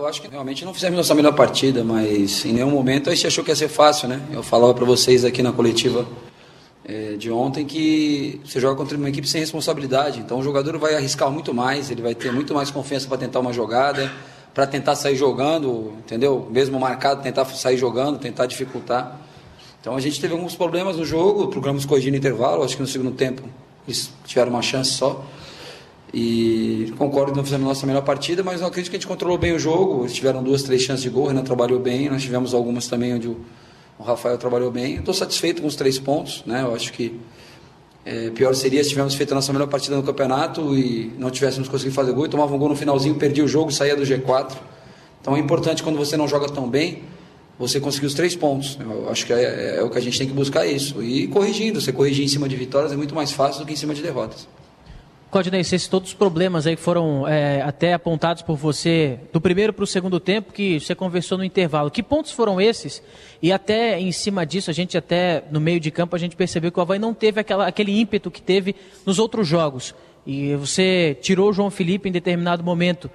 eu acho que realmente não fizemos nossa melhor partida, mas em nenhum momento a gente achou que ia ser fácil, né? Eu falava para vocês aqui na coletiva de ontem que você joga contra uma equipe sem responsabilidade, então o jogador vai arriscar muito mais, ele vai ter muito mais confiança para tentar uma jogada, para tentar sair jogando, entendeu? Mesmo marcado, tentar sair jogando, tentar dificultar. Então a gente teve alguns problemas no jogo, procuramos corrigir no intervalo, acho que no segundo tempo eles tiveram uma chance só. E concordo que não fizemos a nossa melhor partida, mas eu acredito que a gente controlou bem o jogo. Eles tiveram 2, 3 chances de gol, o Renan trabalhou bem, nós tivemos algumas também onde o Rafael trabalhou bem. Estou satisfeito com os 3 pontos, né? Eu acho que pior seria se tivéssemos feito a nossa melhor partida no campeonato e não tivéssemos conseguido fazer gol, e tomava um gol no finalzinho, perdia o jogo, saía do G4. Então é importante, quando você não joga tão bem, você conseguir os 3 pontos. Eu acho que é o que a gente tem que buscar, isso. E corrigindo, você corrigir em cima de vitórias é muito mais fácil do que em cima de derrotas. Claudinei, esses todos os problemas aí que foram até apontados por você do primeiro para o segundo tempo, que você conversou no intervalo, que pontos foram esses? E até em cima disso, a gente até no meio de campo, a gente percebeu que o Avaí não teve aquele ímpeto que teve nos outros jogos. E você tirou o João Felipe em determinado momento.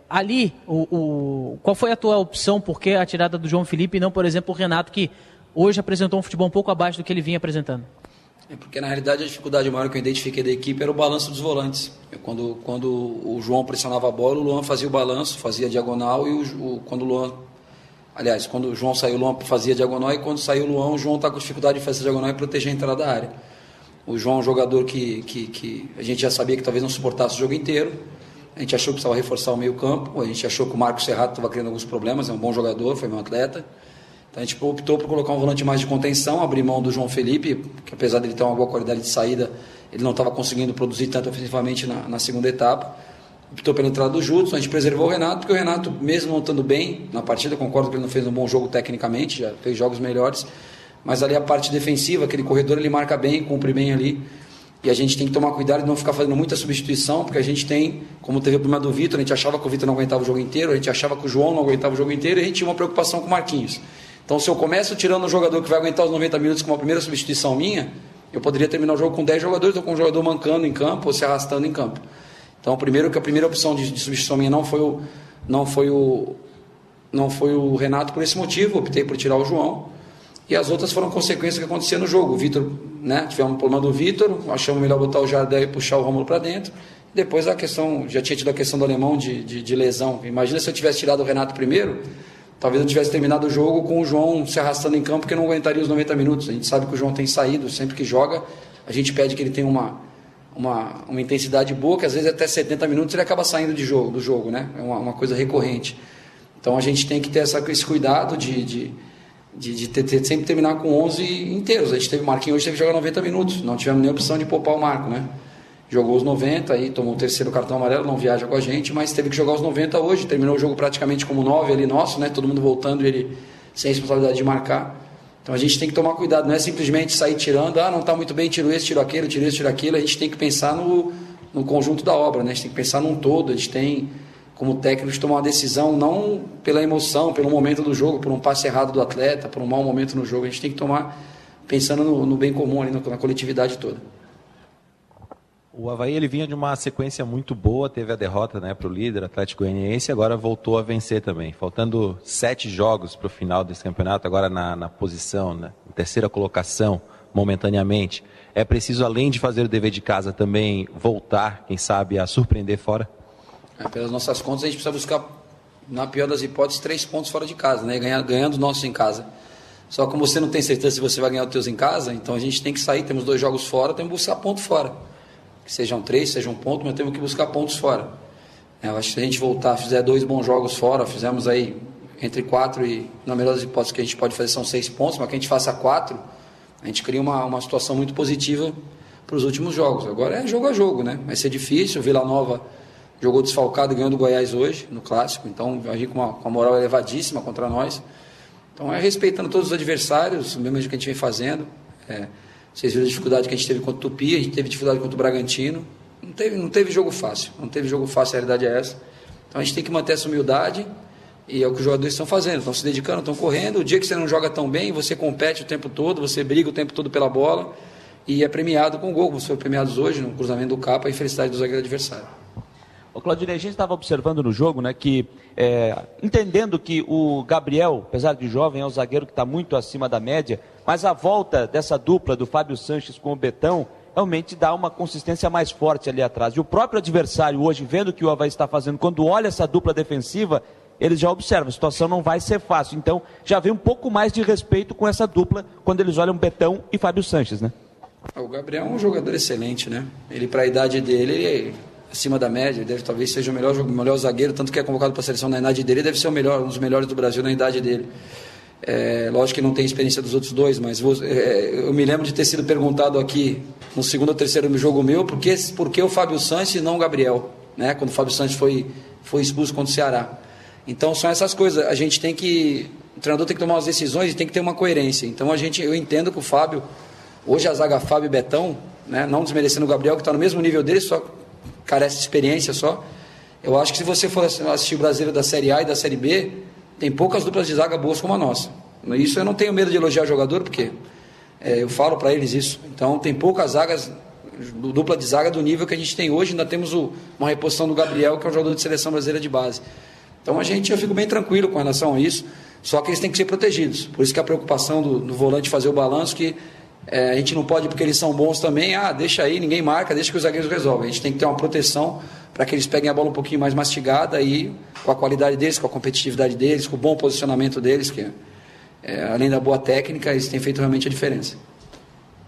Ali, qual foi a tua opção? Por que a tirada do João Felipe e não, por exemplo, o Renato, que hoje apresentou um futebol um pouco abaixo do que ele vinha apresentando? Porque na realidade a dificuldade maior que eu identifiquei da equipe era o balanço dos volantes. Quando o João pressionava a bola, o Luan fazia o balanço, fazia a diagonal, e quando o João saiu, o Luan fazia a diagonal, e quando saiu o Luan, o João está com dificuldade de fazer a diagonal e proteger a entrada da área. O João é um jogador que a gente já sabia que talvez não suportasse o jogo inteiro. A gente achou que precisava reforçar o meio campo, a gente achou que o Marcos Serrato estava criando alguns problemas, é um bom jogador, foi meu atleta. Então a gente optou por colocar um volante mais de contenção, abrir mão do João Felipe, que apesar dele ter uma boa qualidade de saída, ele não estava conseguindo produzir tanto ofensivamente na segunda etapa. Optou pela entrada do Judson, a gente preservou o Renato, porque o Renato, mesmo não estando bem na partida, concordo que ele não fez um bom jogo tecnicamente, já fez jogos melhores, mas ali a parte defensiva, aquele corredor, ele marca bem, cumpre bem ali, e a gente tem que tomar cuidado de não ficar fazendo muita substituição, porque a gente tem, como teve o problema do Vitor, a gente achava que o Vitor não aguentava o jogo inteiro, a gente achava que o João não aguentava o jogo inteiro, e a gente tinha uma preocupação com o Marquinhos. Então, se eu começo tirando um jogador que vai aguentar os 90 minutos com uma primeira substituição minha, eu poderia terminar o jogo com 10 jogadores, ou com um jogador mancando em campo, ou se arrastando em campo. Então, primeiro que a primeira opção de substituição minha não foi o Renato por esse motivo, optei por tirar o João, e as outras foram consequências que aconteciam no jogo. O Vitor, né, tivemos um problema do Vitor, achamos melhor botar o Jardel e puxar o Rômulo para dentro. Depois a questão, já tinha tido a questão do alemão de lesão. Imagina se eu tivesse tirado o Renato primeiro, talvez eu tivesse terminado o jogo com o João se arrastando em campo, porque não aguentaria os 90 minutos. A gente sabe que o João tem saído, sempre que joga, a gente pede que ele tenha uma intensidade boa, que às vezes até 70 minutos ele acaba saindo do jogo, né? É uma coisa recorrente. Então a gente tem que ter esse cuidado de sempre terminar com 11 inteiros. A gente teve o Marquinhos hoje, teve que jogar 90 minutos, não tivemos nem opção de poupar o Marco, né? Jogou os 90, aí tomou o terceiro cartão amarelo, não viaja com a gente, mas teve que jogar os 90 hoje, terminou o jogo praticamente como 9 ali nosso, né? Todo mundo voltando e ele sem responsabilidade de marcar. Então a gente tem que tomar cuidado, não é simplesmente sair tirando, não está muito bem, tiro esse, tiro aquele, tiro esse, tiro aquilo. A gente tem que pensar no conjunto da obra, né? A gente tem que pensar num todo, a gente tem, como técnico, de tomar uma decisão não pela emoção, pelo momento do jogo, por um passe errado do atleta, por um mau momento no jogo. A gente tem que tomar pensando no bem comum, ali, na coletividade toda. O Avaí ele vinha de uma sequência muito boa, teve a derrota, né, para o líder Atlético Goianiense, agora voltou a vencer também. Faltando 7 jogos para o final desse campeonato, agora na posição, né, na terceira colocação, momentaneamente. É preciso, além de fazer o dever de casa, também voltar, quem sabe, a surpreender fora? Pelas nossas contas, a gente precisa buscar, na pior das hipóteses, 3 pontos fora de casa, né, ganhando os nossos em casa. Só que como você não tem certeza se você vai ganhar os teus em casa, então a gente tem que sair, temos 2 jogos fora, temos que buscar ponto fora. Que sejam 3, seja um ponto, mas temos que buscar pontos fora. Eu acho que se a gente voltar, fizer 2 bons jogos fora, fizemos aí entre 4 e, na melhor das hipóteses que a gente pode fazer são 6 pontos, mas que a gente faça 4, a gente cria uma situação muito positiva para os últimos jogos. Agora é jogo a jogo, né? Vai ser difícil. O Vila Nova jogou desfalcado e ganhou do Goiás hoje, no Clássico, então vai vir com uma moral elevadíssima contra nós. Então é respeitando todos os adversários, o mesmo que a gente vem fazendo. Vocês viram a dificuldade que a gente teve contra o Tupi, a gente teve dificuldade contra o Bragantino. Não teve jogo fácil. Não teve jogo fácil, a realidade é essa. Então a gente tem que manter essa humildade, e é o que os jogadores estão fazendo. Estão se dedicando, estão correndo. O dia que você não joga tão bem, você compete o tempo todo, você briga o tempo todo pela bola e é premiado com gol, como foram premiados hoje no cruzamento do Capa, a infelicidade do zagueiro adversário. O Claudinei, a gente estava observando no jogo, né, que entendendo que o Gabriel, apesar de jovem, é um zagueiro que está muito acima da média, mas a volta dessa dupla do Fábio Sanches com o Betão realmente dá uma consistência mais forte ali atrás. E o próprio adversário hoje, vendo o que o Avaí está fazendo, quando olha essa dupla defensiva, eles já observam, a situação não vai ser fácil. Então, já vem um pouco mais de respeito com essa dupla quando eles olham Betão e Fábio Sanches, né? O Gabriel é um jogador excelente, né? Ele, para a idade dele, ele acima da média, deve talvez seja o melhor zagueiro, tanto que é convocado para a seleção na idade dele, deve ser o melhor, um dos melhores do Brasil na idade dele. Lógico que não tem experiência dos outros dois, mas eu me lembro de ter sido perguntado aqui no segundo ou terceiro jogo meu, por que o Fábio Sanches e não o Gabriel, né? Quando o Fábio Sanches foi expulso contra o Ceará. Então são essas coisas, o treinador tem que tomar umas decisões e tem que ter uma coerência. Então eu entendo que o Fábio, hoje a zaga Fábio e Betão, né? Não desmerecendo o Gabriel, que está no mesmo nível dele, só carece de experiência só. Eu acho que se você for assistir o brasileiro da Série A e da Série B, tem poucas duplas de zaga boas como a nossa. Isso eu não tenho medo de elogiar jogador, porque eu falo para eles isso. Então tem poucas zagas, dupla de zaga do nível que a gente tem hoje. Ainda temos uma reposição do Gabriel, que é um jogador de seleção brasileira de base. Então eu fico bem tranquilo com relação a isso, só que eles têm que ser protegidos. Por isso que a preocupação do volante fazer o balanço, que a gente não pode, porque eles são bons também, deixa aí, ninguém marca, deixa que os zagueiros resolvem. A gente tem que ter uma proteção para que eles peguem a bola um pouquinho mais mastigada e com a qualidade deles, com a competitividade deles, com o bom posicionamento deles, que além da boa técnica, eles têm feito realmente a diferença.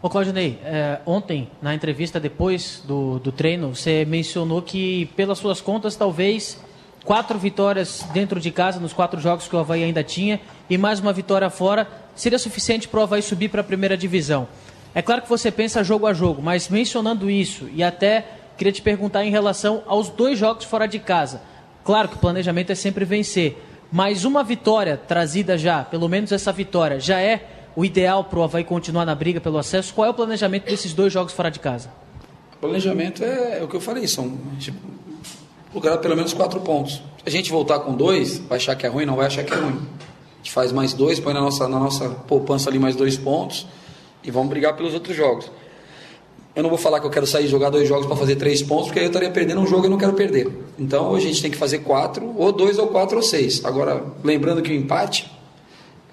Ô Claudinei, ontem, na entrevista depois do treino, você mencionou que, pelas suas contas, talvez 4 vitórias dentro de casa, nos 4 jogos que o Avaí ainda tinha, e mais uma vitória fora, seria suficiente para o Avaí subir para a primeira divisão. É claro que você pensa jogo a jogo, mas mencionando isso, e até queria te perguntar em relação aos 2 jogos fora de casa. Claro que o planejamento é sempre vencer, mas uma vitória trazida já, pelo menos essa vitória, já é o ideal para o Avaí continuar na briga pelo acesso? Qual é o planejamento desses 2 jogos fora de casa? O planejamento é o que eu falei, procurar pelo menos 4 pontos. Se a gente voltar com 2, vai achar que é ruim? Não vai achar que é ruim. A gente faz mais 2, põe na nossa poupança ali mais 2 pontos e vamos brigar pelos outros jogos. Eu não vou falar que eu quero sair e jogar 2 jogos para fazer 3 pontos, porque aí eu estaria perdendo um jogo e eu não quero perder. Então, hoje a gente tem que fazer 4, ou 2, ou 4, ou 6. Agora, lembrando que o empate,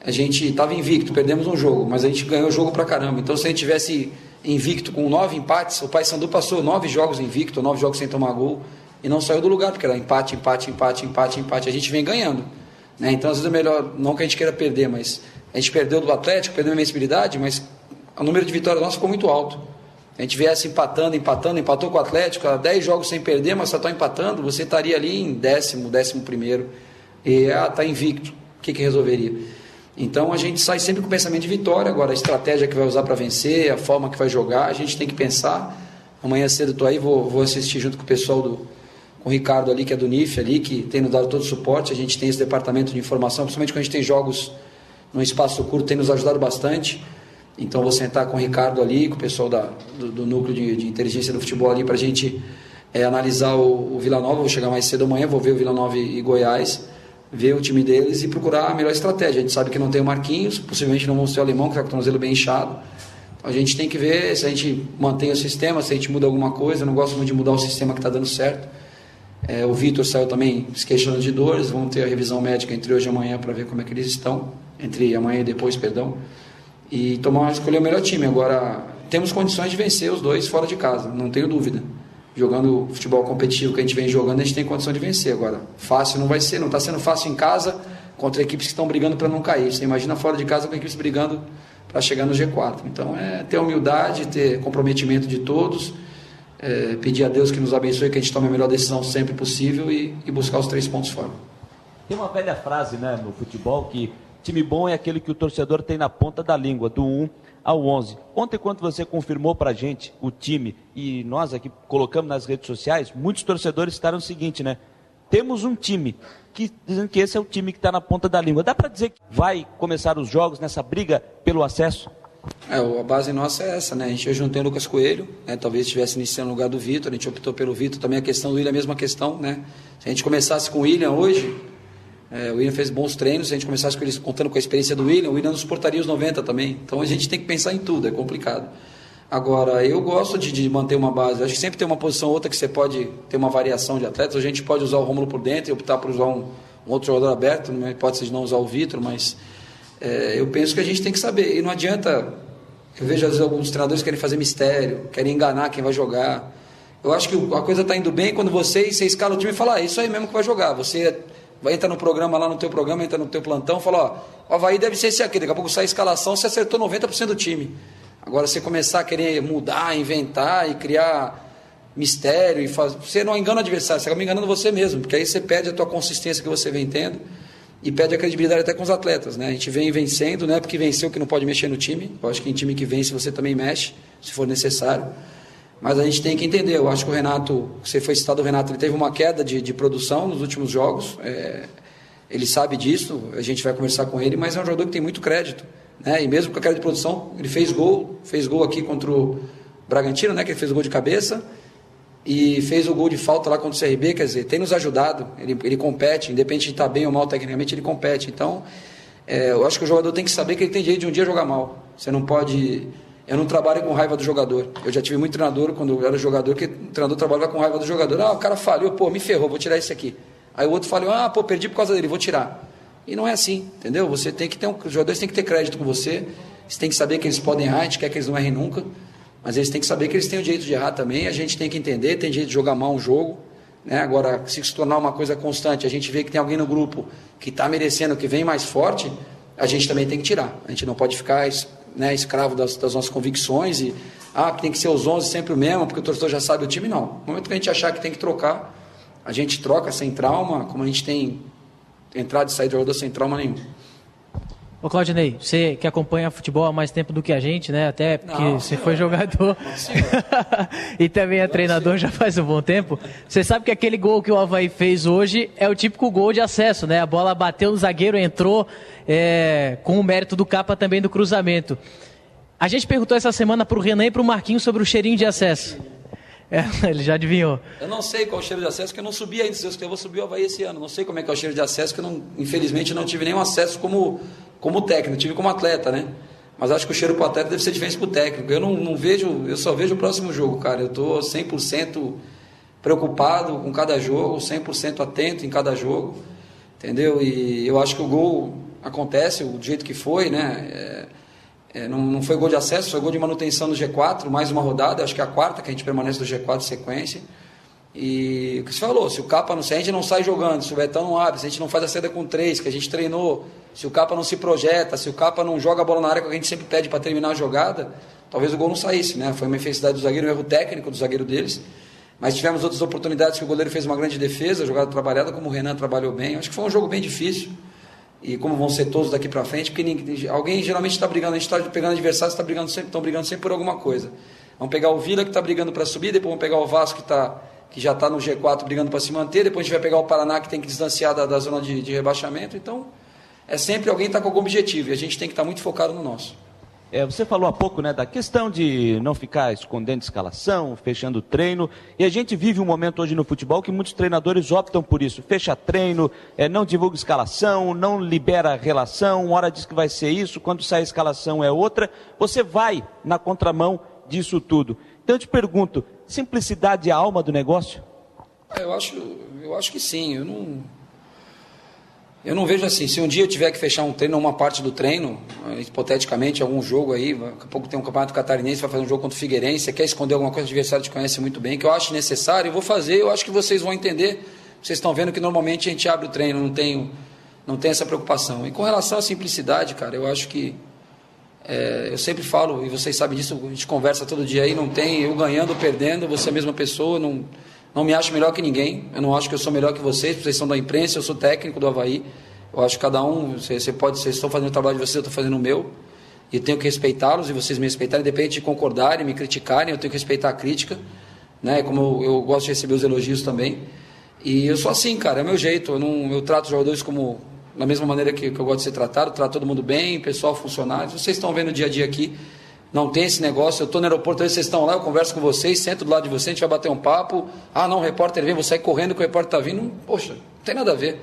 a gente estava invicto, perdemos um jogo, mas a gente ganhou o jogo pra caramba. Então, se a gente tivesse invicto com 9 empates, o Paysandu passou 9 jogos invicto, 9 jogos sem tomar gol, e não saiu do lugar, porque era empate. A gente vem ganhando, né? Então, às vezes é melhor, não que a gente queira perder, mas a gente perdeu do Atlético, perdeu a invencibilidade, mas o número de vitórias nossas ficou muito alto. A gente viesse empatou com o Atlético, 10 jogos sem perder, mas só está empatando, você estaria ali em 11º, e está invicto, o que resolveria? Então a gente sai sempre com o pensamento de vitória. Agora a estratégia que vai usar para vencer, a forma que vai jogar, a gente tem que pensar. Amanhã cedo estou aí, vou assistir junto com o pessoal com o Ricardo ali, que é do NIF ali, que tem nos dado todo o suporte. A gente tem esse departamento de informação, principalmente quando a gente tem jogos num espaço curto, tem nos ajudado bastante. Então vou sentar com o Ricardo ali, com o pessoal do núcleo de inteligência do futebol ali, para a gente analisar o Vila Nova. Vou chegar mais cedo amanhã, vou ver o Vila Nova e Goiás, ver o time deles e procurar a melhor estratégia. A gente sabe que não tem o Marquinhos, possivelmente não vamos ter o Alemão, que está com o tornozelo bem inchado. A gente tem que ver se a gente mantém o sistema, se a gente muda alguma coisa. Eu não gosto muito de mudar o sistema que está dando certo. O Vitor saiu também se queixando de dores. Vamos ter a revisão médica entre hoje e amanhã para ver como é que eles estão. Entre amanhã e depois, perdão. E escolher o melhor time. Agora, temos condições de vencer os 2 fora de casa, não tenho dúvida. Jogando o futebol competitivo que a gente vem jogando, a gente tem condição de vencer. Agora, fácil não vai ser, não está sendo fácil em casa contra equipes que estão brigando para não cair. Você imagina fora de casa com equipes brigando para chegar no G4. Então, ter humildade, ter comprometimento de todos, pedir a Deus que nos abençoe, que a gente tome a melhor decisão sempre possível e buscar os 3 pontos fora. Tem uma velha frase, né, no futebol, que time bom é aquele que o torcedor tem na ponta da língua, do 1 ao 11. Ontem, quando você confirmou para a gente o time, e nós aqui colocamos nas redes sociais, muitos torcedores citaram o seguinte, né? Temos um time, dizendo que esse é o time que está na ponta da língua. Dá para dizer que vai começar os jogos nessa briga pelo acesso? A base nossa é essa, né? A gente hoje não tem o Lucas Coelho, né? Talvez estivesse iniciando no lugar do Vitor, a gente optou pelo Vitor. Também a questão do William é a mesma questão, né? Se a gente começasse com o William hoje, o William fez bons treinos, se a gente começasse contando com a experiência do William, o William não suportaria os 90 também. Então a gente tem que pensar em tudo, é complicado. Agora, eu gosto de manter uma base. Acho que sempre tem uma posição ou outra que você pode ter uma variação de atletas. A gente pode usar o Rômulo por dentro e optar por usar um outro jogador aberto, não é hipótese de não usar o Vitor, mas eu penso que a gente tem que saber. E não adianta, eu vejo às vezes alguns treinadores querem fazer mistério, querem enganar quem vai jogar. Eu acho que a coisa está indo bem quando você escala o time e fala, é isso aí mesmo que vai jogar. Você vai entrar no programa lá no teu programa, entra no teu plantão, fala, ó, o Avaí deve ser esse aqui, daqui a pouco sai a escalação, você acertou 90% do time. Agora, você começar a querer mudar, inventar e criar mistério, você não engana o adversário, você acaba enganando você mesmo, porque aí você perde a tua consistência que você vem tendo e perde a credibilidade até com os atletas, né? A gente vem vencendo, não é porque venceu que não pode mexer no time, eu acho que em time que vence você também mexe, se for necessário, mas a gente tem que entender, eu acho que o Renato, você foi citado, o Renato, ele teve uma queda de produção nos últimos jogos, ele sabe disso, a gente vai conversar com ele, mas é um jogador que tem muito crédito, né? E mesmo com a queda de produção, ele fez gol aqui contra o Bragantino, né? Que ele fez o gol de cabeça e fez o gol de falta lá contra o CRB, quer dizer, tem nos ajudado, ele compete, independente de estar bem ou mal tecnicamente, ele compete, então eu acho que o jogador tem que saber que ele tem direito de um dia jogar mal, você não pode, eu não trabalho com raiva do jogador, eu já tive muito treinador quando eu era jogador, que o treinador trabalhava com raiva do jogador, o cara falhou, me ferrou, vou tirar esse aqui, aí o outro falou, perdi por causa dele, vou tirar. E não é assim, entendeu? Você tem que ter os jogadores têm que ter crédito com você, tem que saber que eles podem errar, a gente quer que eles não errem nunca, mas eles têm que saber que eles têm o direito de errar também, a gente tem que entender, tem direito de jogar mal um jogo, né? Agora, se tornar uma coisa constante, a gente vê que tem alguém no grupo que está merecendo, que vem mais forte, a gente também tem que tirar, a gente não pode ficar, né, escravo das nossas convicções e, tem que ser os 11 sempre o mesmo, porque o torcedor já sabe o time, não. No momento que a gente achar que tem que trocar, a gente troca sem trauma, como a gente tem entrada e saída de jogador sem trauma nenhum. Ô Claudinei, você que acompanha futebol há mais tempo do que a gente, né? Até porque você foi jogador e também é treinador já faz um bom tempo. Você sabe que aquele gol que o Avaí fez hoje é o típico gol de acesso, né? A bola bateu no zagueiro, entrou com o mérito do Capa também do cruzamento. A gente perguntou essa semana para o Renan e para o Marquinhos sobre o cheirinho de acesso. Ele já adivinhou. Eu não sei qual é o cheiro de acesso, porque eu não subi ainda. Se Deus quiser, eu vou subir o Avaí esse ano. Não sei como é que é o cheiro de acesso, porque infelizmente não tive nenhum acesso como técnico, tive como atleta, né? Mas acho que o cheiro para o atleta deve ser diferente para o técnico. Eu não vejo, eu só vejo o próximo jogo, cara. Eu estou 100% preocupado com cada jogo, 100% atento em cada jogo, entendeu? E eu acho que o gol acontece do jeito que foi, né? Não foi gol de acesso, foi gol de manutenção no G4, mais uma rodada, acho que é a quarta que a gente permanece no G4 em sequência. E o que você falou, se o Capa não sai, a gente não sai jogando, se o Betão não abre, se a gente não faz a saída com 3, que a gente treinou, se o Capa não se projeta, se o Capa não joga a bola na área que a gente sempre pede para terminar a jogada, talvez o gol não saísse, né? Foi uma infelicidade do zagueiro, um erro técnico do zagueiro deles, mas tivemos outras oportunidades que o goleiro fez uma grande defesa, jogada trabalhada, como o Renan trabalhou bem, acho que foi um jogo bem difícil. E como vão ser todos daqui para frente, porque alguém geralmente está brigando, a gente está pegando adversários, estão brigando sempre por alguma coisa. Vamos pegar o Vila que está brigando para subir, depois vamos pegar o Vasco que já está no G4 brigando para se manter, depois a gente vai pegar o Paraná que tem que distanciar da zona de rebaixamento, então sempre alguém está com algum objetivo e a gente tem que estar muito focado no nosso. Você falou há pouco, né, da questão de não ficar escondendo escalação, fechando treino, e a gente vive um momento hoje no futebol que muitos treinadores optam por isso, fecha treino, não divulga escalação, não libera relação, uma hora diz que vai ser isso, quando sai a escalação é outra, você vai na contramão disso tudo. Então eu te pergunto, simplicidade é a alma do negócio? Eu acho que sim, eu não vejo assim, se um dia eu tiver que fechar um treino, uma parte do treino, hipoteticamente, algum jogo aí, daqui a pouco tem um campeonato catarinense, vai fazer um jogo contra o Figueirense, você quer esconder alguma coisa, o adversário te conhece muito bem, que eu acho necessário, eu vou fazer, eu acho que vocês vão entender, vocês estão vendo que normalmente a gente abre o treino, não tem essa preocupação. E com relação à simplicidade, cara, eu acho que, eu sempre falo, e vocês sabem disso, a gente conversa todo dia aí, não tem eu ganhando ou perdendo, você é a mesma pessoa, não me acho melhor que ninguém, eu não acho que eu sou melhor que vocês são da imprensa, eu sou técnico do Avaí, eu acho que cada um, vocês estão fazendo o trabalho de vocês, eu estou fazendo o meu, e eu tenho que respeitá-los e vocês me respeitarem, independente de concordarem, me criticarem, eu tenho que respeitar a crítica, né? Como eu gosto de receber os elogios também, e eu sou assim, cara, é o meu jeito, eu trato os jogadores como, da mesma maneira que eu gosto de ser tratado, trato todo mundo bem, pessoal, funcionários, vocês estão vendo o dia a dia aqui, não tem esse negócio, eu estou no aeroporto, vocês estão lá, eu converso com vocês, sento do lado de vocês, a gente vai bater um papo, não, o repórter vem, vou sair correndo que o repórter está vindo, poxa, não tem nada a ver,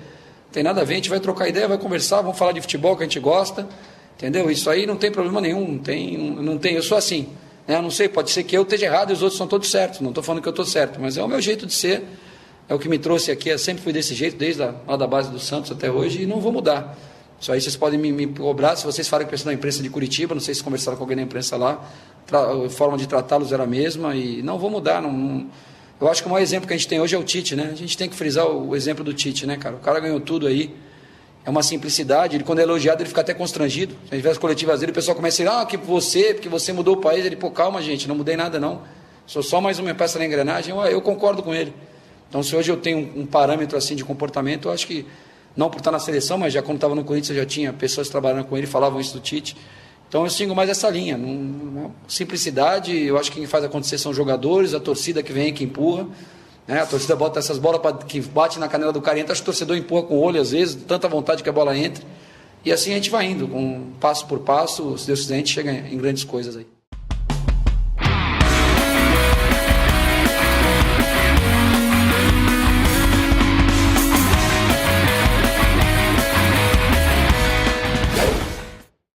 a gente vai trocar ideia, vai conversar, vamos falar de futebol que a gente gosta, entendeu? Isso aí não tem problema nenhum, não tem, eu sou assim, Né? Eu não sei, pode ser que eu esteja errado e os outros são todos certos. Não estou falando que eu estou certo, mas é o meu jeito de ser. É o que me trouxe aqui. Eu sempre fui desse jeito, desde lá da base do Santos até hoje, e não vou mudar. Isso aí vocês podem me cobrar. Se vocês falarem com o pessoal da imprensa de Curitiba, não sei se conversaram com alguém da imprensa lá, a forma de tratá-los era a mesma, e não vou mudar. Eu acho que o maior exemplo que a gente tem hoje é o Tite, né? A gente tem que frisar o exemplo do Tite, né, cara? O cara ganhou tudo aí. É uma simplicidade. Ele, quando é elogiado, ele fica até constrangido. Se a gente vê as coletivas dele, o pessoal começa a dizer, porque você mudou o país. Ele, calma, gente, não mudei nada, não. Sou só mais uma peça na engrenagem. Eu concordo com ele. Então, se hoje eu tenho um parâmetro assim de comportamento, eu acho que, não por estar na seleção, mas já quando estava no Corinthians, eu já tinha pessoas trabalhando com ele, falavam isso do Tite. Então, eu sigo mais essa linha. Simplicidade, eu acho que quem faz acontecer são os jogadores, a torcida que vem, que empurra. Né? A torcida bota essas bolas que bate na canela do cara, entra, acho que o torcedor empurra com o olho, às vezes, tanta vontade que a bola entre. E assim a gente vai indo, passo por passo, se Deus quiser, a gente chega em grandes coisas aí.